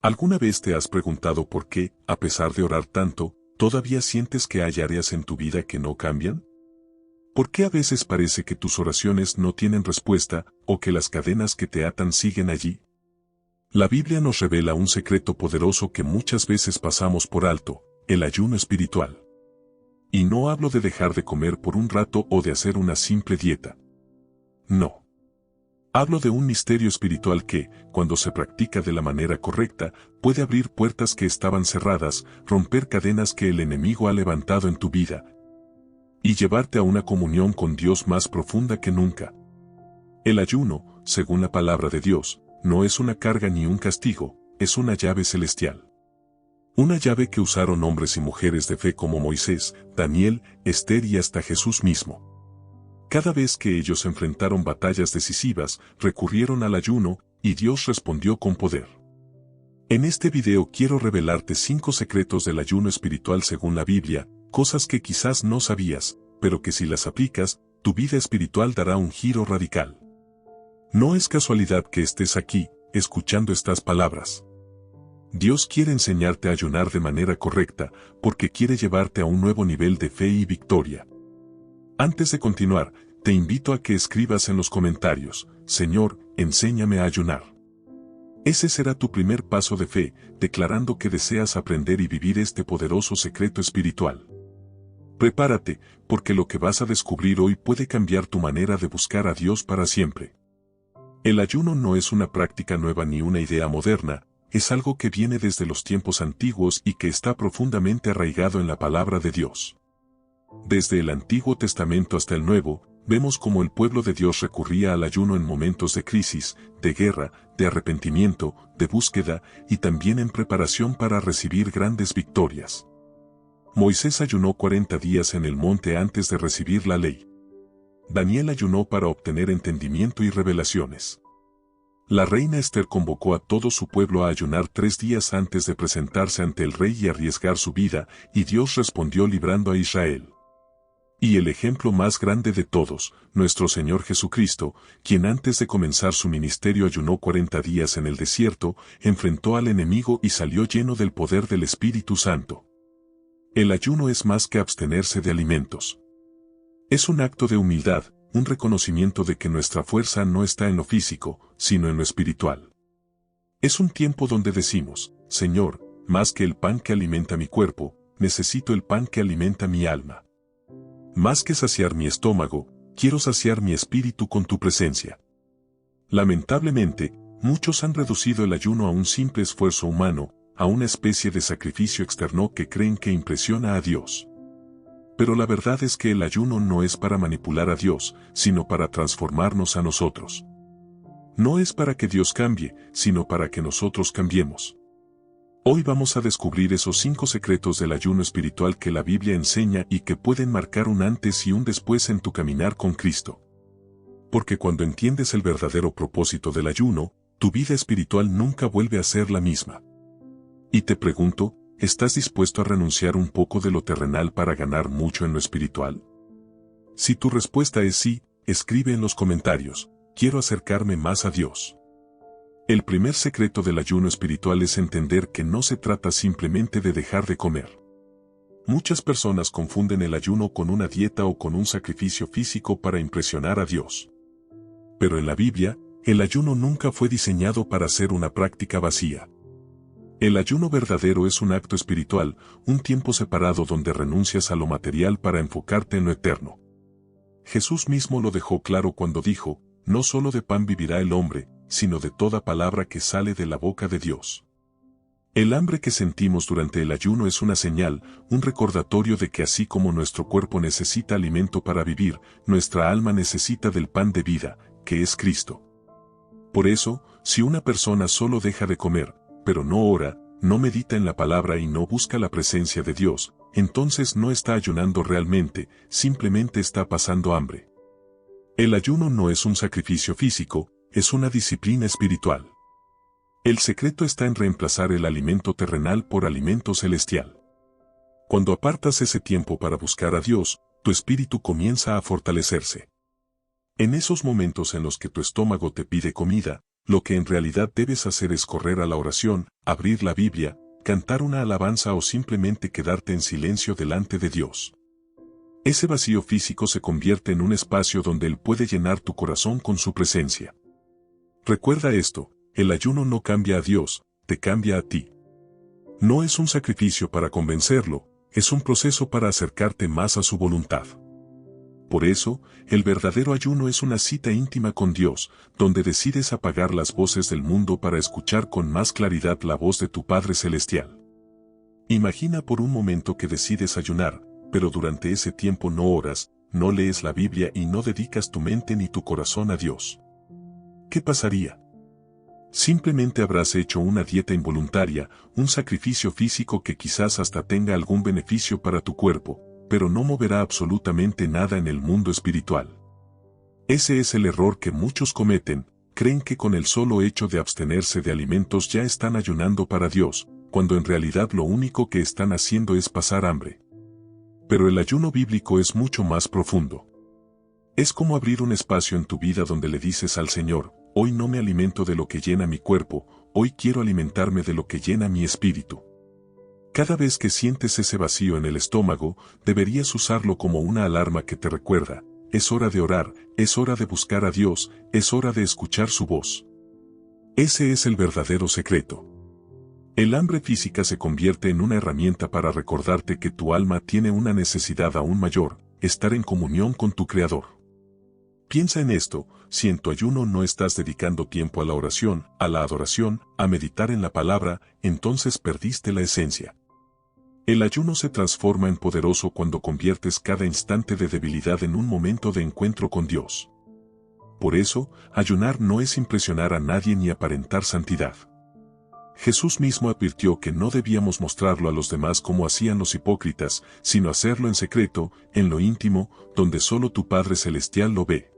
¿Alguna vez te has preguntado por qué, a pesar de orar tanto, todavía sientes que hay áreas en tu vida que no cambian? ¿Por qué a veces parece que tus oraciones no tienen respuesta o que las cadenas que te atan siguen allí? La Biblia nos revela un secreto poderoso que muchas veces pasamos por alto: el ayuno espiritual. Y no hablo de dejar de comer por un rato o de hacer una simple dieta. No. Hablo de un misterio espiritual que, cuando se practica de la manera correcta, puede abrir puertas que estaban cerradas, romper cadenas que el enemigo ha levantado en tu vida, y llevarte a una comunión con Dios más profunda que nunca. El ayuno, según la palabra de Dios, no es una carga ni un castigo, es una llave celestial. Una llave que usaron hombres y mujeres de fe como Moisés, Daniel, Esther y hasta Jesús mismo. Cada vez que ellos enfrentaron batallas decisivas, recurrieron al ayuno, y Dios respondió con poder. En este video quiero revelarte 5 secretos del ayuno espiritual según la Biblia, cosas que quizás no sabías, pero que si las aplicas, tu vida espiritual dará un giro radical. No es casualidad que estés aquí, escuchando estas palabras. Dios quiere enseñarte a ayunar de manera correcta, porque quiere llevarte a un nuevo nivel de fe y victoria. Antes de continuar, te invito a que escribas en los comentarios: Señor, enséñame a ayunar. Ese será tu primer paso de fe, declarando que deseas aprender y vivir este poderoso secreto espiritual. Prepárate, porque lo que vas a descubrir hoy puede cambiar tu manera de buscar a Dios para siempre. El ayuno no es una práctica nueva ni una idea moderna, es algo que viene desde los tiempos antiguos y que está profundamente arraigado en la palabra de Dios. Desde el Antiguo Testamento hasta el Nuevo, vemos cómo el pueblo de Dios recurría al ayuno en momentos de crisis, de guerra, de arrepentimiento, de búsqueda y también en preparación para recibir grandes victorias. Moisés ayunó 40 días en el monte antes de recibir la ley. Daniel ayunó para obtener entendimiento y revelaciones. La reina Esther convocó a todo su pueblo a ayunar 3 días antes de presentarse ante el rey y arriesgar su vida, y Dios respondió librando a Israel. Y el ejemplo más grande de todos, nuestro Señor Jesucristo, quien antes de comenzar su ministerio ayunó 40 días en el desierto, enfrentó al enemigo y salió lleno del poder del Espíritu Santo. El ayuno es más que abstenerse de alimentos. Es un acto de humildad, un reconocimiento de que nuestra fuerza no está en lo físico, sino en lo espiritual. Es un tiempo donde decimos: Señor, más que el pan que alimenta mi cuerpo, necesito el pan que alimenta mi alma. Más que saciar mi estómago, quiero saciar mi espíritu con tu presencia. Lamentablemente, muchos han reducido el ayuno a un simple esfuerzo humano, a una especie de sacrificio externo que creen que impresiona a Dios. Pero la verdad es que el ayuno no es para manipular a Dios, sino para transformarnos a nosotros. No es para que Dios cambie, sino para que nosotros cambiemos. Hoy vamos a descubrir esos 5 secretos del ayuno espiritual que la Biblia enseña y que pueden marcar un antes y un después en tu caminar con Cristo. Porque cuando entiendes el verdadero propósito del ayuno, tu vida espiritual nunca vuelve a ser la misma. Y te pregunto, ¿estás dispuesto a renunciar un poco de lo terrenal para ganar mucho en lo espiritual? Si tu respuesta es sí, escribe en los comentarios: quiero acercarme más a Dios. El primer secreto del ayuno espiritual es entender que no se trata simplemente de dejar de comer. Muchas personas confunden el ayuno con una dieta o con un sacrificio físico para impresionar a Dios. Pero en la Biblia, el ayuno nunca fue diseñado para ser una práctica vacía. El ayuno verdadero es un acto espiritual, un tiempo separado donde renuncias a lo material para enfocarte en lo eterno. Jesús mismo lo dejó claro cuando dijo: no solo de pan vivirá el hombre, sino de toda palabra que sale de la boca de Dios. El hambre que sentimos durante el ayuno es una señal, un recordatorio de que así como nuestro cuerpo necesita alimento para vivir, nuestra alma necesita del pan de vida, que es Cristo. Por eso, si una persona solo deja de comer, pero no ora, no medita en la palabra y no busca la presencia de Dios, entonces no está ayunando realmente, simplemente está pasando hambre. El ayuno no es un sacrificio físico, es una disciplina espiritual. El secreto está en reemplazar el alimento terrenal por alimento celestial. Cuando apartas ese tiempo para buscar a Dios, tu espíritu comienza a fortalecerse. En esos momentos en los que tu estómago te pide comida, lo que en realidad debes hacer es correr a la oración, abrir la Biblia, cantar una alabanza o simplemente quedarte en silencio delante de Dios. Ese vacío físico se convierte en un espacio donde Él puede llenar tu corazón con su presencia. Recuerda esto, el ayuno no cambia a Dios, te cambia a ti. No es un sacrificio para convencerlo, es un proceso para acercarte más a su voluntad. Por eso, el verdadero ayuno es una cita íntima con Dios, donde decides apagar las voces del mundo para escuchar con más claridad la voz de tu Padre Celestial. Imagina por un momento que decides ayunar, pero durante ese tiempo no oras, no lees la Biblia y no dedicas tu mente ni tu corazón a Dios. ¿Qué pasaría? Simplemente habrás hecho una dieta involuntaria, un sacrificio físico que quizás hasta tenga algún beneficio para tu cuerpo, pero no moverá absolutamente nada en el mundo espiritual. Ese es el error que muchos cometen, creen que con el solo hecho de abstenerse de alimentos ya están ayunando para Dios, cuando en realidad lo único que están haciendo es pasar hambre. Pero el ayuno bíblico es mucho más profundo. Es como abrir un espacio en tu vida donde le dices al Señor, hoy no me alimento de lo que llena mi cuerpo, hoy quiero alimentarme de lo que llena mi espíritu. Cada vez que sientes ese vacío en el estómago, deberías usarlo como una alarma que te recuerda, es hora de orar, es hora de buscar a Dios, es hora de escuchar su voz. Ese es el verdadero secreto. El hambre física se convierte en una herramienta para recordarte que tu alma tiene una necesidad aún mayor, estar en comunión con tu Creador. Piensa en esto, si en tu ayuno no estás dedicando tiempo a la oración, a la adoración, a meditar en la palabra, entonces perdiste la esencia. El ayuno se transforma en poderoso cuando conviertes cada instante de debilidad en un momento de encuentro con Dios. Por eso, ayunar no es impresionar a nadie ni aparentar santidad. Jesús mismo advirtió que no debíamos mostrarlo a los demás como hacían los hipócritas, sino hacerlo en secreto, en lo íntimo, donde solo tu Padre Celestial lo ve.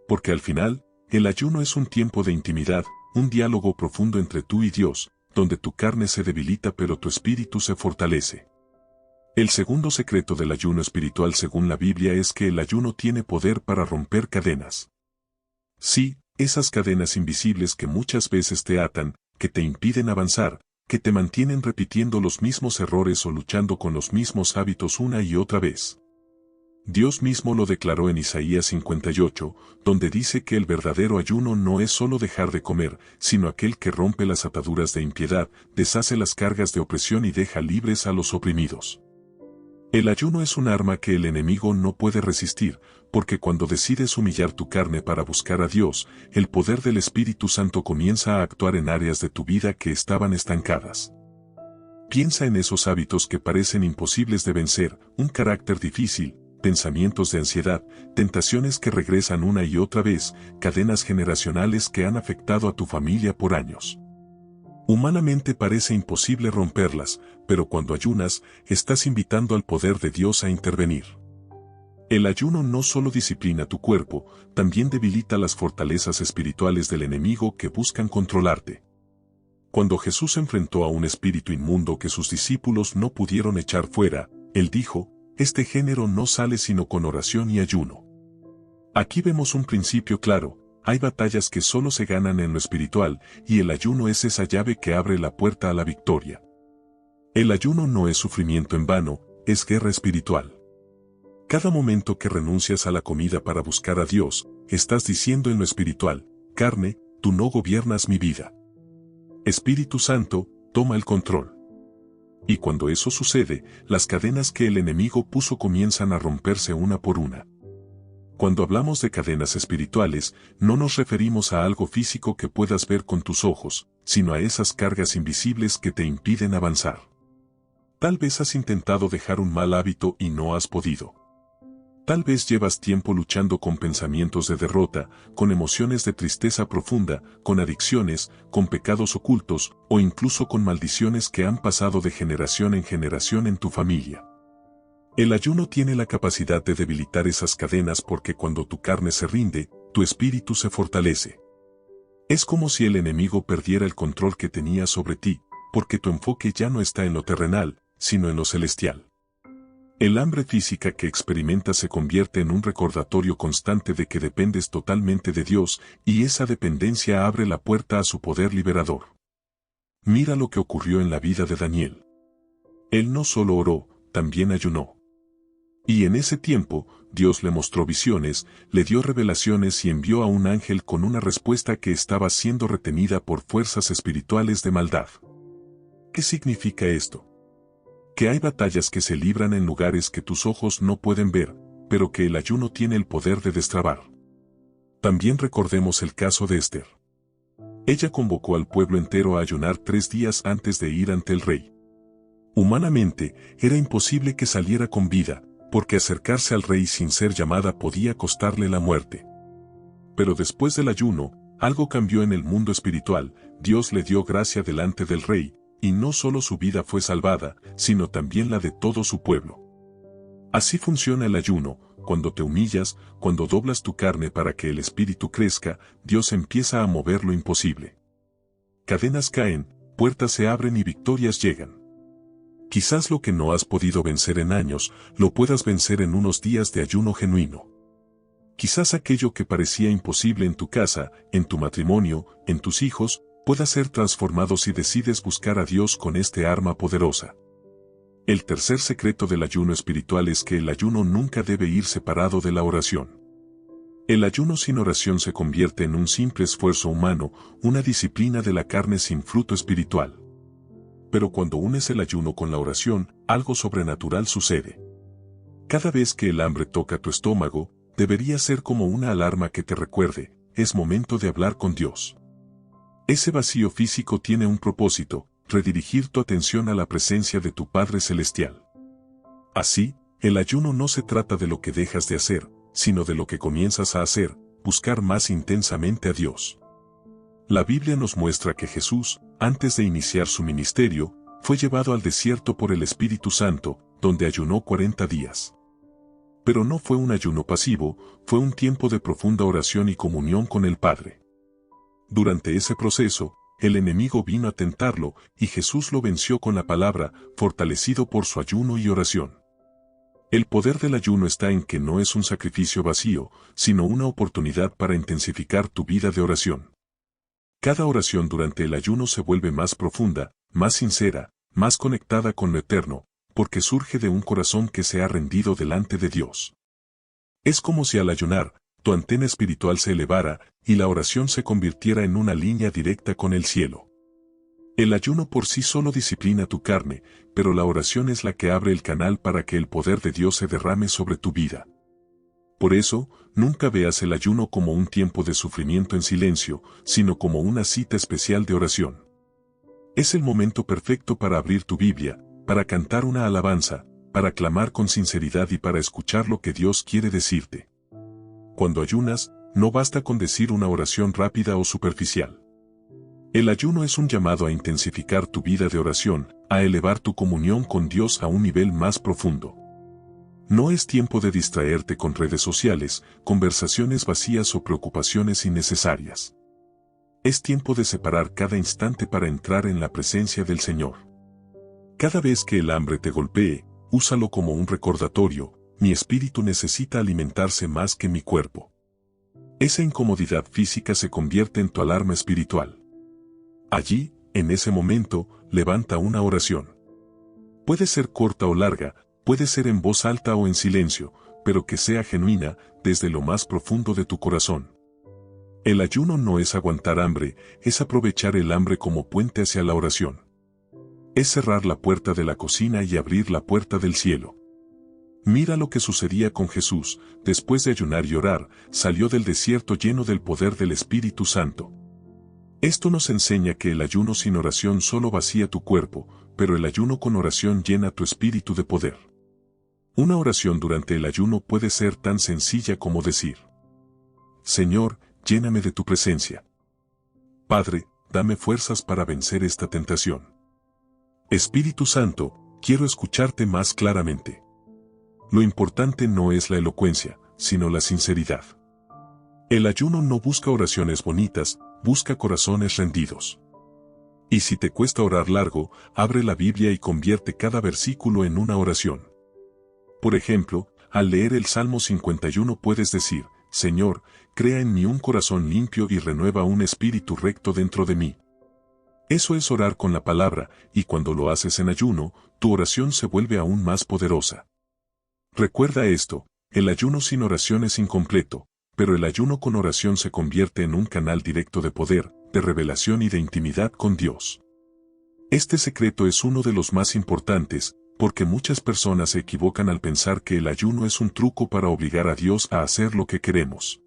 Porque al final, el ayuno es un tiempo de intimidad, un diálogo profundo entre tú y Dios, donde tu carne se debilita pero tu espíritu se fortalece. El segundo secreto del ayuno espiritual según la Biblia es que el ayuno tiene poder para romper cadenas. Sí, esas cadenas invisibles que muchas veces te atan, que te impiden avanzar, que te mantienen repitiendo los mismos errores o luchando con los mismos hábitos una y otra vez. Dios mismo lo declaró en Isaías 58, donde dice que el verdadero ayuno no es solo dejar de comer, sino aquel que rompe las ataduras de impiedad, deshace las cargas de opresión y deja libres a los oprimidos. El ayuno es un arma que el enemigo no puede resistir, porque cuando decides humillar tu carne para buscar a Dios, el poder del Espíritu Santo comienza a actuar en áreas de tu vida que estaban estancadas. Piensa en esos hábitos que parecen imposibles de vencer, un carácter difícil, pensamientos de ansiedad, tentaciones que regresan una y otra vez, cadenas generacionales que han afectado a tu familia por años. Humanamente parece imposible romperlas, pero cuando ayunas, estás invitando al poder de Dios a intervenir. El ayuno no solo disciplina tu cuerpo, también debilita las fortalezas espirituales del enemigo que buscan controlarte. Cuando Jesús enfrentó a un espíritu inmundo que sus discípulos no pudieron echar fuera, Él dijo, este género no sale sino con oración y ayuno. Aquí vemos un principio claro. Hay batallas que solo se ganan en lo espiritual, y el ayuno es esa llave que abre la puerta a la victoria. El ayuno no es sufrimiento en vano, es guerra espiritual. Cada momento que renuncias a la comida para buscar a Dios, estás diciendo en lo espiritual, carne, tú no gobiernas mi vida. Espíritu Santo, toma el control. Y cuando eso sucede, las cadenas que el enemigo puso comienzan a romperse una por una. Cuando hablamos de cadenas espirituales, no nos referimos a algo físico que puedas ver con tus ojos, sino a esas cargas invisibles que te impiden avanzar. Tal vez has intentado dejar un mal hábito y no has podido. Tal vez llevas tiempo luchando con pensamientos de derrota, con emociones de tristeza profunda, con adicciones, con pecados ocultos, o incluso con maldiciones que han pasado de generación en generación en tu familia. El ayuno tiene la capacidad de debilitar esas cadenas porque cuando tu carne se rinde, tu espíritu se fortalece. Es como si el enemigo perdiera el control que tenía sobre ti, porque tu enfoque ya no está en lo terrenal, sino en lo celestial. El hambre física que experimentas se convierte en un recordatorio constante de que dependes totalmente de Dios, y esa dependencia abre la puerta a su poder liberador. Mira lo que ocurrió en la vida de Daniel. Él no solo oró, también ayunó. Y en ese tiempo, Dios le mostró visiones, le dio revelaciones y envió a un ángel con una respuesta que estaba siendo retenida por fuerzas espirituales de maldad. ¿Qué significa esto? Que hay batallas que se libran en lugares que tus ojos no pueden ver, pero que el ayuno tiene el poder de destrabar. También recordemos el caso de Esther. Ella convocó al pueblo entero a ayunar 3 días antes de ir ante el rey. Humanamente, era imposible que saliera con vida, porque acercarse al rey sin ser llamada podía costarle la muerte. Pero después del ayuno, algo cambió en el mundo espiritual. Dios le dio gracia delante del rey, y no solo su vida fue salvada, sino también la de todo su pueblo. Así funciona el ayuno: cuando te humillas, cuando doblas tu carne para que el espíritu crezca, Dios empieza a mover lo imposible. Cadenas caen, puertas se abren y victorias llegan. Quizás lo que no has podido vencer en años, lo puedas vencer en unos días de ayuno genuino. Quizás aquello que parecía imposible en tu casa, en tu matrimonio, en tus hijos, pueda ser transformado si decides buscar a Dios con este arma poderosa. El tercer secreto del ayuno espiritual es que el ayuno nunca debe ir separado de la oración. El ayuno sin oración se convierte en un simple esfuerzo humano, una disciplina de la carne sin fruto espiritual. Pero cuando unes el ayuno con la oración, algo sobrenatural sucede. Cada vez que el hambre toca tu estómago, debería ser como una alarma que te recuerde: es momento de hablar con Dios. Ese vacío físico tiene un propósito: redirigir tu atención a la presencia de tu Padre Celestial. Así, el ayuno no se trata de lo que dejas de hacer, sino de lo que comienzas a hacer: buscar más intensamente a Dios. La Biblia nos muestra que Jesús, antes de iniciar su ministerio, fue llevado al desierto por el Espíritu Santo, donde ayunó 40 días. Pero no fue un ayuno pasivo, fue un tiempo de profunda oración y comunión con el Padre. Durante ese proceso, el enemigo vino a tentarlo, y Jesús lo venció con la palabra, fortalecido por su ayuno y oración. El poder del ayuno está en que no es un sacrificio vacío, sino una oportunidad para intensificar tu vida de oración. Cada oración durante el ayuno se vuelve más profunda, más sincera, más conectada con lo eterno, porque surge de un corazón que se ha rendido delante de Dios. Es como si al ayunar, tu antena espiritual se elevara, y la oración se convirtiera en una línea directa con el cielo. El ayuno por sí solo disciplina tu carne, pero la oración es la que abre el canal para que el poder de Dios se derrame sobre tu vida. Por eso, nunca veas el ayuno como un tiempo de sufrimiento en silencio, sino como una cita especial de oración. Es el momento perfecto para abrir tu Biblia, para cantar una alabanza, para clamar con sinceridad y para escuchar lo que Dios quiere decirte. Cuando ayunas, no basta con decir una oración rápida o superficial. El ayuno es un llamado a intensificar tu vida de oración, a elevar tu comunión con Dios a un nivel más profundo. No es tiempo de distraerte con redes sociales, conversaciones vacías o preocupaciones innecesarias. Es tiempo de separar cada instante para entrar en la presencia del Señor. Cada vez que el hambre te golpee, úsalo como un recordatorio: mi espíritu necesita alimentarse más que mi cuerpo. Esa incomodidad física se convierte en tu alarma espiritual. Allí, en ese momento, levanta una oración. Puede ser corta o larga, puede ser en voz alta o en silencio, pero que sea genuina, desde lo más profundo de tu corazón. El ayuno no es aguantar hambre, es aprovechar el hambre como puente hacia la oración. Es cerrar la puerta de la cocina y abrir la puerta del cielo. Mira lo que sucedía con Jesús: después de ayunar y orar, salió del desierto lleno del poder del Espíritu Santo. Esto nos enseña que el ayuno sin oración solo vacía tu cuerpo, pero el ayuno con oración llena tu espíritu de poder. Una oración durante el ayuno puede ser tan sencilla como decir: Señor, lléname de tu presencia. Padre, dame fuerzas para vencer esta tentación. Espíritu Santo, quiero escucharte más claramente. Lo importante no es la elocuencia, sino la sinceridad. El ayuno no busca oraciones bonitas, busca corazones rendidos. Y si te cuesta orar largo, abre la Biblia y convierte cada versículo en una oración. Por ejemplo, al leer el Salmo 51 puedes decir, Señor, crea en mí un corazón limpio y renueva un espíritu recto dentro de mí. Eso es orar con la palabra, y cuando lo haces en ayuno, tu oración se vuelve aún más poderosa. Recuerda esto, el ayuno sin oración es incompleto, pero el ayuno con oración se convierte en un canal directo de poder, de revelación y de intimidad con Dios. Este secreto es uno de los más importantes, porque muchas personas se equivocan al pensar que el ayuno es un truco para obligar a Dios a hacer lo que queremos.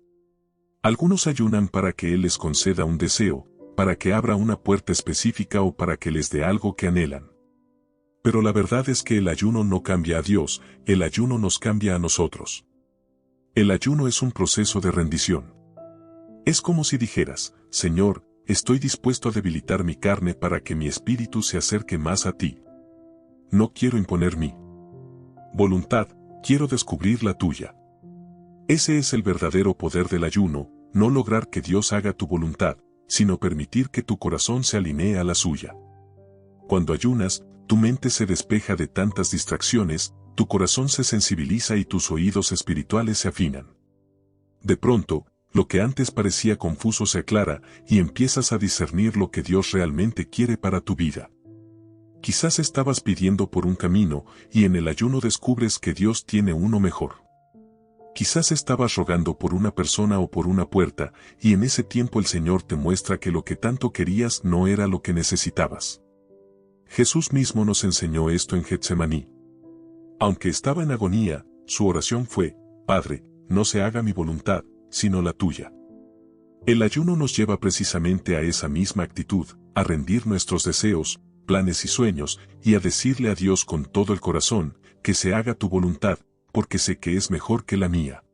Algunos ayunan para que Él les conceda un deseo, para que abra una puerta específica o para que les dé algo que anhelan. Pero la verdad es que el ayuno no cambia a Dios, el ayuno nos cambia a nosotros. El ayuno es un proceso de rendición. Es como si dijeras, Señor, estoy dispuesto a debilitar mi carne para que mi espíritu se acerque más a ti. No quiero imponer mi voluntad, quiero descubrir la tuya. Ese es el verdadero poder del ayuno, no lograr que Dios haga tu voluntad, sino permitir que tu corazón se alinee a la suya. Cuando ayunas, tu mente se despeja de tantas distracciones, tu corazón se sensibiliza y tus oídos espirituales se afinan. De pronto, lo que antes parecía confuso se aclara y empiezas a discernir lo que Dios realmente quiere para tu vida. Quizás estabas pidiendo por un camino y en el ayuno descubres que Dios tiene uno mejor. Quizás estabas rogando por una persona o por una puerta y en ese tiempo el Señor te muestra que lo que tanto querías no era lo que necesitabas. Jesús mismo nos enseñó esto en Getsemaní. Aunque estaba en agonía, su oración fue, Padre, no se haga mi voluntad, sino la tuya. El ayuno nos lleva precisamente a esa misma actitud, a rendir nuestros deseos, planes y sueños, y a decirle a Dios con todo el corazón, que se haga tu voluntad, porque sé que es mejor que la mía.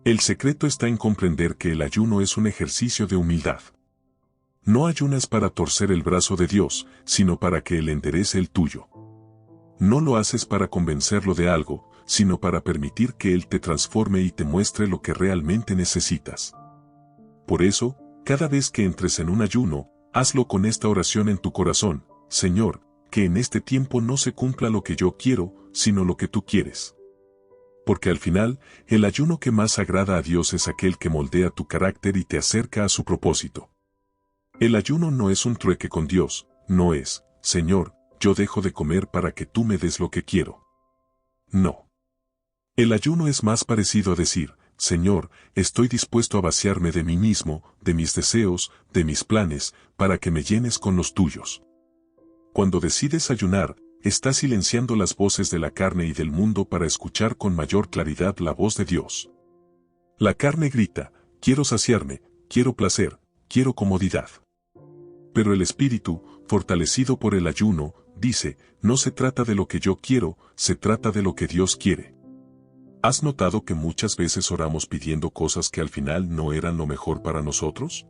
El secreto está en comprender que el ayuno es un ejercicio de humildad. No ayunas para torcer el brazo de Dios, sino para que Él enderece el tuyo. No lo haces para convencerlo de algo, sino para permitir que Él te transforme y te muestre lo que realmente necesitas. Por eso, cada vez que entres en un ayuno, hazlo con esta oración en tu corazón, Señor, que en este tiempo no se cumpla lo que yo quiero, sino lo que tú quieres. Porque al final, el ayuno que más agrada a Dios es aquel que moldea tu carácter y te acerca a su propósito. El ayuno no es un trueque con Dios, no es, Señor, yo dejo de comer para que tú me des lo que quiero. No. El ayuno es más parecido a decir, Señor, estoy dispuesto a vaciarme de mí mismo, de mis deseos, de mis planes, para que me llenes con los tuyos. Cuando decides ayunar, estás silenciando las voces de la carne y del mundo para escuchar con mayor claridad la voz de Dios. La carne grita, quiero saciarme, quiero placer, quiero comodidad. Pero el espíritu, fortalecido por el ayuno, dice, no se trata de lo que yo quiero, se trata de lo que Dios quiere. ¿Has notado que muchas veces oramos pidiendo cosas que al final no eran lo mejor para nosotros?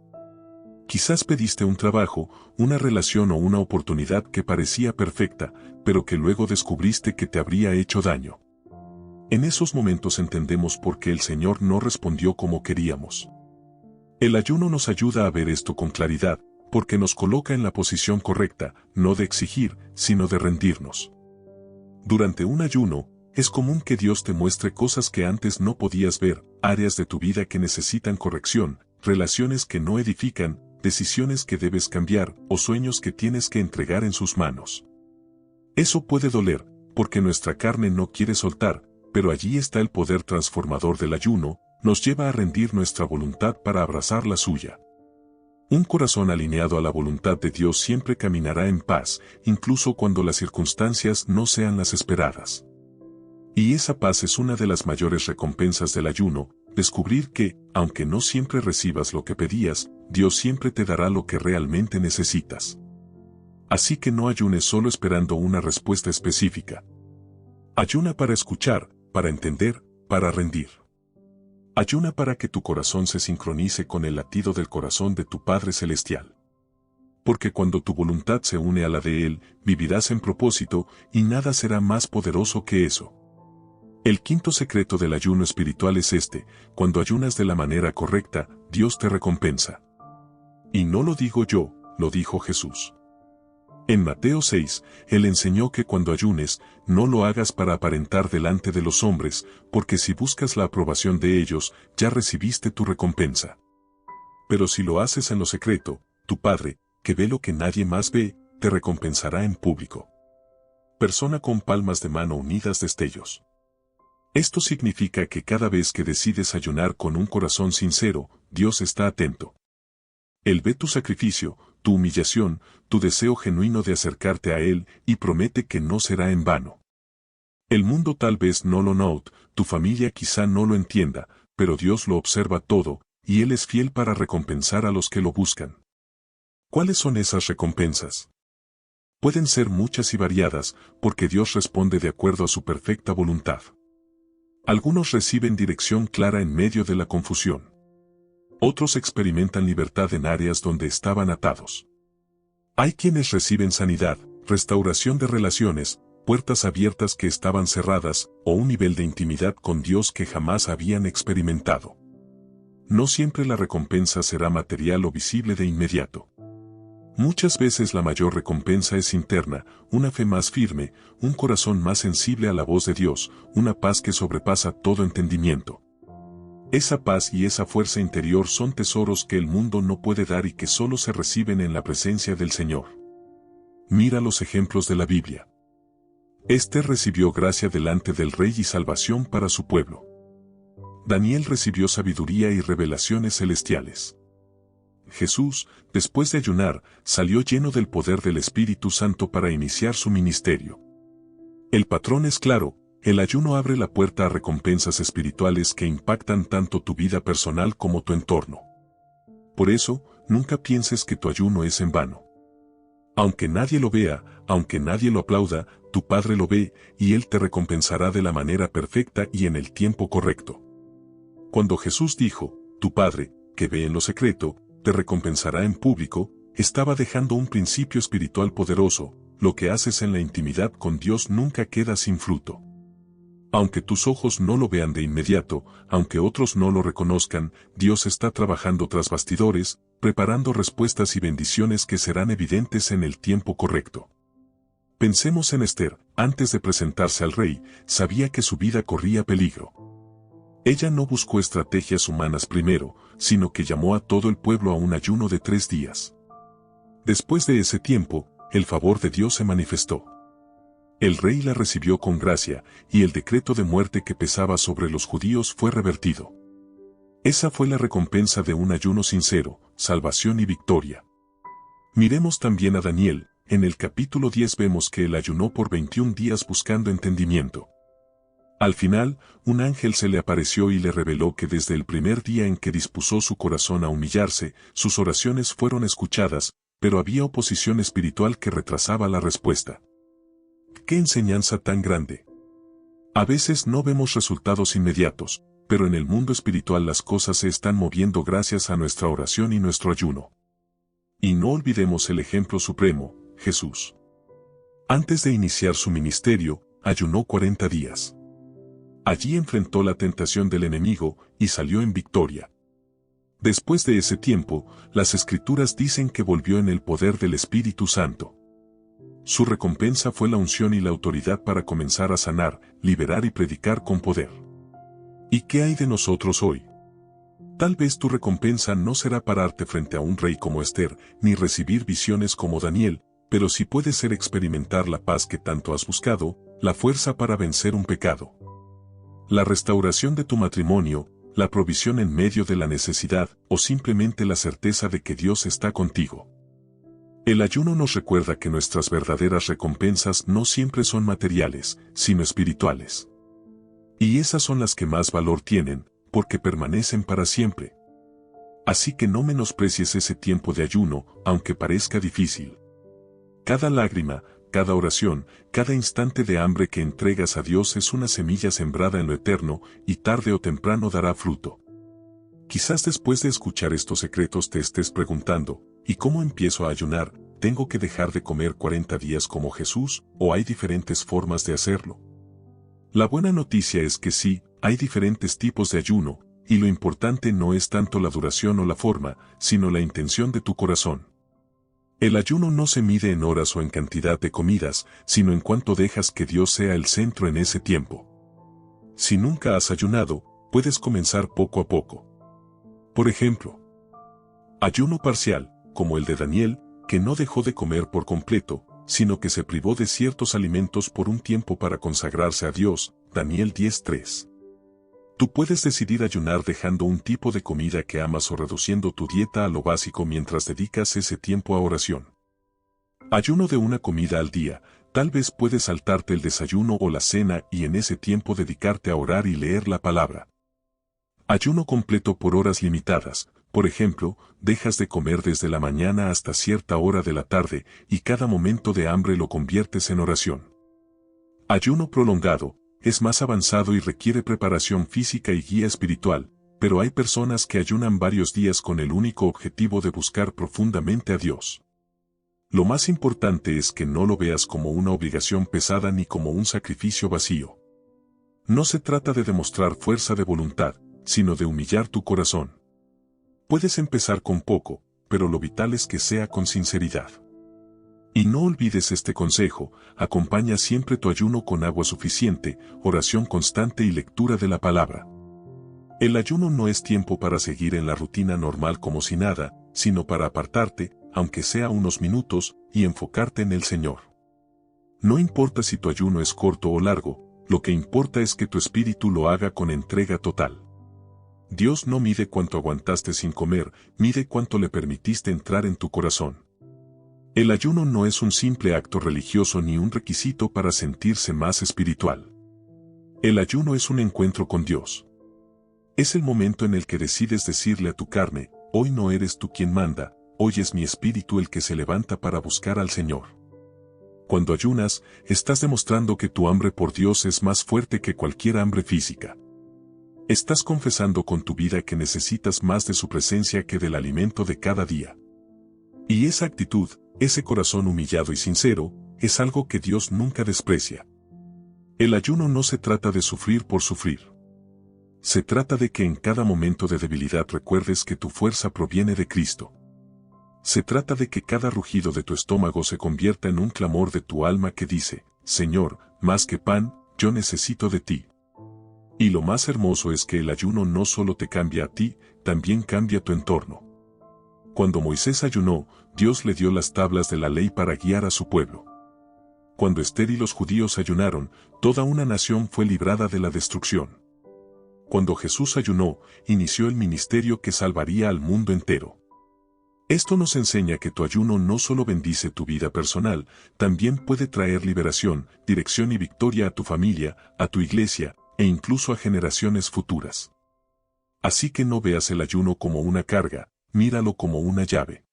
Quizás pediste un trabajo, una relación o una oportunidad que parecía perfecta, pero que luego descubriste que te habría hecho daño. En esos momentos entendemos por qué el Señor no respondió como queríamos. El ayuno nos ayuda a ver esto con claridad, porque nos coloca en la posición correcta, no de exigir, sino de rendirnos. Durante un ayuno, es común que Dios te muestre cosas que antes no podías ver, áreas de tu vida que necesitan corrección, relaciones que no edifican, decisiones que debes cambiar o sueños que tienes que entregar en sus manos. Eso puede doler, porque nuestra carne no quiere soltar, pero allí está el poder transformador del ayuno, nos lleva a rendir nuestra voluntad para abrazar la suya. Un corazón alineado a la voluntad de Dios siempre caminará en paz, incluso cuando las circunstancias no sean las esperadas. Y esa paz es una de las mayores recompensas del ayuno, descubrir que, aunque no siempre recibas lo que pedías, Dios siempre te dará lo que realmente necesitas. Así que no ayunes solo esperando una respuesta específica. Ayuna para escuchar, para entender, para rendir. Ayuna para que tu corazón se sincronice con el latido del corazón de tu Padre Celestial. Porque cuando tu voluntad se une a la de Él, vivirás en propósito y nada será más poderoso que eso. El quinto secreto del ayuno espiritual es este: cuando ayunas de la manera correcta, Dios te recompensa. Y no lo digo yo, lo dijo Jesús. En Mateo 6, Él enseñó que cuando ayunes, no lo hagas para aparentar delante de los hombres, porque si buscas la aprobación de ellos, ya recibiste tu recompensa. Pero si lo haces en lo secreto, tu Padre, que ve lo que nadie más ve, te recompensará en público. Persona con palmas de mano unidas destellos. Esto significa que cada vez que decides ayunar con un corazón sincero, Dios está atento. Él ve tu sacrificio, tu humillación, tu deseo genuino de acercarte a Él y promete que no será en vano. El mundo tal vez no lo note, tu familia quizá no lo entienda, pero Dios lo observa todo, y Él es fiel para recompensar a los que lo buscan. ¿Cuáles son esas recompensas? Pueden ser muchas y variadas, porque Dios responde de acuerdo a su perfecta voluntad. Algunos reciben dirección clara en medio de la confusión. Otros experimentan libertad en áreas donde estaban atados. Hay quienes reciben sanidad, restauración de relaciones, puertas abiertas que estaban cerradas, o un nivel de intimidad con Dios que jamás habían experimentado. No siempre la recompensa será material o visible de inmediato. Muchas veces la mayor recompensa es interna, una fe más firme, un corazón más sensible a la voz de Dios, una paz que sobrepasa todo entendimiento. Esa paz y esa fuerza interior son tesoros que el mundo no puede dar y que solo se reciben en la presencia del Señor. Mira los ejemplos de la Biblia. Esther recibió gracia delante del rey y salvación para su pueblo. Daniel recibió sabiduría y revelaciones celestiales. Jesús, después de ayunar, salió lleno del poder del Espíritu Santo para iniciar su ministerio. El patrón es claro. El ayuno abre la puerta a recompensas espirituales que impactan tanto tu vida personal como tu entorno. Por eso, nunca pienses que tu ayuno es en vano. Aunque nadie lo vea, aunque nadie lo aplauda, tu Padre lo ve, y Él te recompensará de la manera perfecta y en el tiempo correcto. Cuando Jesús dijo, tu Padre, que ve en lo secreto, te recompensará en público, estaba dejando un principio espiritual poderoso: lo que haces en la intimidad con Dios nunca queda sin fruto. Aunque tus ojos no lo vean de inmediato, aunque otros no lo reconozcan, Dios está trabajando tras bastidores, preparando respuestas y bendiciones que serán evidentes en el tiempo correcto. Pensemos en Esther. Antes de presentarse al rey, sabía que su vida corría peligro. Ella no buscó estrategias humanas primero, sino que llamó a todo el pueblo a un ayuno de 3 días. Después de ese tiempo, el favor de Dios se manifestó. El rey la recibió con gracia, y el decreto de muerte que pesaba sobre los judíos fue revertido. Esa fue la recompensa de un ayuno sincero, salvación y victoria. Miremos también a Daniel. En el capítulo 10 vemos que él ayunó por 21 días buscando entendimiento. Al final, un ángel se le apareció y le reveló que desde el primer día en que dispuso su corazón a humillarse, sus oraciones fueron escuchadas, pero había oposición espiritual que retrasaba la respuesta. ¡Qué enseñanza tan grande! A veces no vemos resultados inmediatos, pero en el mundo espiritual las cosas se están moviendo gracias a nuestra oración y nuestro ayuno. Y no olvidemos el ejemplo supremo, Jesús. Antes de iniciar su ministerio, ayunó 40 días. Allí enfrentó la tentación del enemigo y salió en victoria. Después de ese tiempo, las Escrituras dicen que volvió en el poder del Espíritu Santo. Su recompensa fue la unción y la autoridad para comenzar a sanar, liberar y predicar con poder. ¿Y qué hay de nosotros hoy? Tal vez tu recompensa no será pararte frente a un rey como Esther, ni recibir visiones como Daniel, pero sí puede ser experimentar la paz que tanto has buscado, la fuerza para vencer un pecado, la restauración de tu matrimonio, la provisión en medio de la necesidad, o simplemente la certeza de que Dios está contigo. El ayuno nos recuerda que nuestras verdaderas recompensas no siempre son materiales, sino espirituales. Y esas son las que más valor tienen, porque permanecen para siempre. Así que no menosprecies ese tiempo de ayuno, aunque parezca difícil. Cada lágrima, cada oración, cada instante de hambre que entregas a Dios es una semilla sembrada en lo eterno, y tarde o temprano dará fruto. Quizás después de escuchar estos secretos te estés preguntando, ¿y cómo empiezo a ayunar? ¿Tengo que dejar de comer 40 días como Jesús, o hay diferentes formas de hacerlo? La buena noticia es que sí, hay diferentes tipos de ayuno, y lo importante no es tanto la duración o la forma, sino la intención de tu corazón. El ayuno no se mide en horas o en cantidad de comidas, sino en cuánto dejas que Dios sea el centro en ese tiempo. Si nunca has ayunado, puedes comenzar poco a poco. Por ejemplo, ayuno parcial, como el de Daniel, que no dejó de comer por completo, sino que se privó de ciertos alimentos por un tiempo para consagrarse a Dios, Daniel 10:3. Tú puedes decidir ayunar dejando un tipo de comida que amas o reduciendo tu dieta a lo básico mientras dedicas ese tiempo a oración. Ayuno de una comida al día, tal vez puedes saltarte el desayuno o la cena y en ese tiempo dedicarte a orar y leer la palabra. Ayuno completo por horas limitadas, por ejemplo, dejas de comer desde la mañana hasta cierta hora de la tarde y cada momento de hambre lo conviertes en oración. Ayuno prolongado, es más avanzado y requiere preparación física y guía espiritual, pero hay personas que ayunan varios días con el único objetivo de buscar profundamente a Dios. Lo más importante es que no lo veas como una obligación pesada ni como un sacrificio vacío. No se trata de demostrar fuerza de voluntad, sino de humillar tu corazón. Puedes empezar con poco, pero lo vital es que sea con sinceridad. Y no olvides este consejo, acompaña siempre tu ayuno con agua suficiente, oración constante y lectura de la palabra. El ayuno no es tiempo para seguir en la rutina normal como si nada, sino para apartarte, aunque sea unos minutos, y enfocarte en el Señor. No importa si tu ayuno es corto o largo, lo que importa es que tu espíritu lo haga con entrega total. Dios no mide cuánto aguantaste sin comer, mide cuánto le permitiste entrar en tu corazón. El ayuno no es un simple acto religioso ni un requisito para sentirse más espiritual. El ayuno es un encuentro con Dios. Es el momento en el que decides decirle a tu carne, hoy no eres tú quien manda, hoy es mi espíritu el que se levanta para buscar al Señor. Cuando ayunas, estás demostrando que tu hambre por Dios es más fuerte que cualquier hambre física. Estás confesando con tu vida que necesitas más de su presencia que del alimento de cada día. Y esa actitud, ese corazón humillado y sincero, es algo que Dios nunca desprecia. El ayuno no se trata de sufrir por sufrir. Se trata de que en cada momento de debilidad recuerdes que tu fuerza proviene de Cristo. Se trata de que cada rugido de tu estómago se convierta en un clamor de tu alma que dice, Señor, más que pan, yo necesito de ti. Y lo más hermoso es que el ayuno no solo te cambia a ti, también cambia tu entorno. Cuando Moisés ayunó, Dios le dio las tablas de la ley para guiar a su pueblo. Cuando Esther y los judíos ayunaron, toda una nación fue librada de la destrucción. Cuando Jesús ayunó, inició el ministerio que salvaría al mundo entero. Esto nos enseña que tu ayuno no solo bendice tu vida personal, también puede traer liberación, dirección y victoria a tu familia, a tu iglesia, e incluso a generaciones futuras. Así que no veas el ayuno como una carga, míralo como una llave.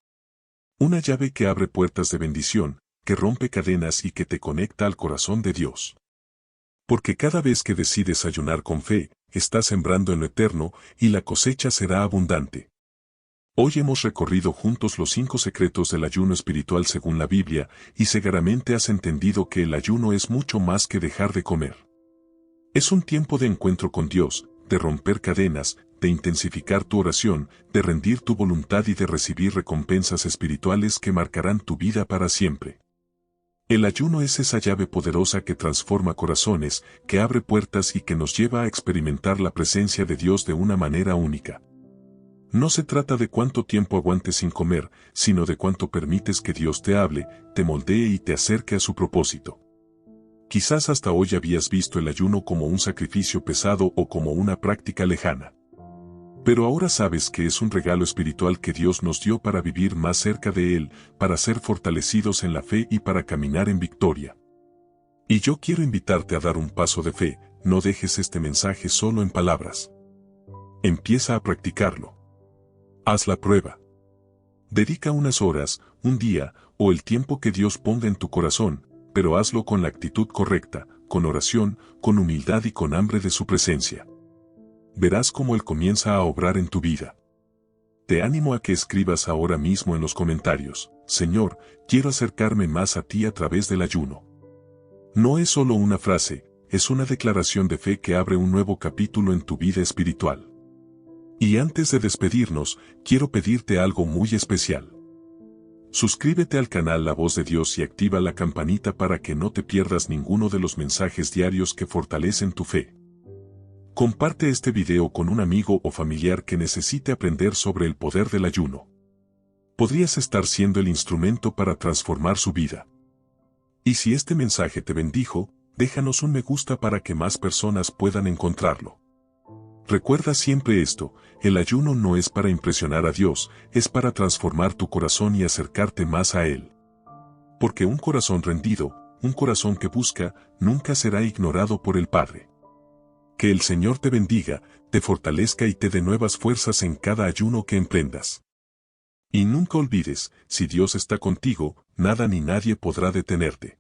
Una llave que abre puertas de bendición, que rompe cadenas y que te conecta al corazón de Dios. Porque cada vez que decides ayunar con fe, estás sembrando en lo eterno, y la cosecha será abundante. Hoy hemos recorrido juntos los 5 secretos del ayuno espiritual según la Biblia, y seguramente has entendido que el ayuno es mucho más que dejar de comer. Es un tiempo de encuentro con Dios, de romper cadenas, de intensificar tu oración, de rendir tu voluntad y de recibir recompensas espirituales que marcarán tu vida para siempre. El ayuno es esa llave poderosa que transforma corazones, que abre puertas y que nos lleva a experimentar la presencia de Dios de una manera única. No se trata de cuánto tiempo aguantes sin comer, sino de cuánto permites que Dios te hable, te moldee y te acerque a su propósito. Quizás hasta hoy habías visto el ayuno como un sacrificio pesado o como una práctica lejana. Pero ahora sabes que es un regalo espiritual que Dios nos dio para vivir más cerca de Él, para ser fortalecidos en la fe y para caminar en victoria. Y yo quiero invitarte a dar un paso de fe, no dejes este mensaje solo en palabras. Empieza a practicarlo. Haz la prueba. Dedica unas horas, un día, o el tiempo que Dios ponga en tu corazón, pero hazlo con la actitud correcta, con oración, con humildad y con hambre de su presencia. Verás cómo Él comienza a obrar en tu vida. Te animo a que escribas ahora mismo en los comentarios, Señor, quiero acercarme más a ti a través del ayuno. No es solo una frase, es una declaración de fe que abre un nuevo capítulo en tu vida espiritual. Y antes de despedirnos, quiero pedirte algo muy especial. Suscríbete al canal La Voz de Dios y activa la campanita para que no te pierdas ninguno de los mensajes diarios que fortalecen tu fe. Comparte este video con un amigo o familiar que necesite aprender sobre el poder del ayuno. Podrías estar siendo el instrumento para transformar su vida. Y si este mensaje te bendijo, déjanos un me gusta para que más personas puedan encontrarlo. Recuerda siempre esto, el ayuno no es para impresionar a Dios, es para transformar tu corazón y acercarte más a Él. Porque un corazón rendido, un corazón que busca, nunca será ignorado por el Padre. Que el Señor te bendiga, te fortalezca y te dé nuevas fuerzas en cada ayuno que emprendas. Y nunca olvides, si Dios está contigo, nada ni nadie podrá detenerte.